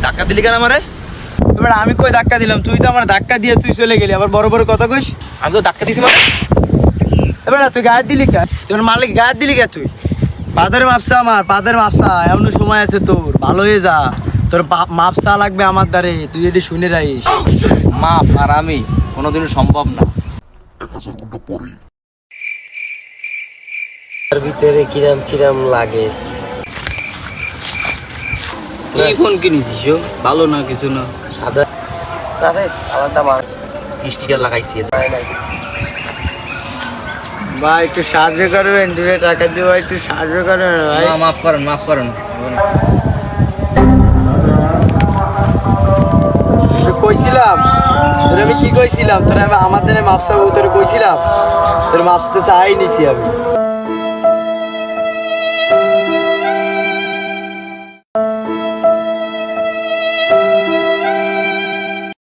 ধাক্কা দিলি কেন আমারে? এবার আমি কই ধাক্কা দিলাম? তুই তো আমার ধাক্কা দিয়ে তুই চলে গেলি, আবার বড় বড় কথা কইস। আমি তো ধাক্কা দিছি মানে। এবার তুই গায়ে দিলি কে? তোর মালিক গায়ে দিলি কে তুই? পাদের মাপসা, আমার পাদের মাপসা, এমন সময় আছে তোর, ভালো হয়ে যা। তোর মাপসা লাগবে আমার দ্বারে, তুই এটি শুনে রাখিস। মাপ আর আমি কোনোদিনও সম্ভব না। তার ভিতরে কিরাম কিরাম লাগে। তুই ফোন কিনেছিস? ভালো না কিছু না, সাদা আরে আলাদা মার স্টিকার লাগাইছি। ভাই একটু সাহায্য করবেন, 2 টাকা দিব, একটু সাহায্য করবেন ভাই। মাফ করেন, মাফ করেন। কইছিলাম তোর, আমি কি কইছিলাম তোর? আমি আমাদের মাপসা তোর কইছিলাম, তোর মাপতে চাই নিছি আমি।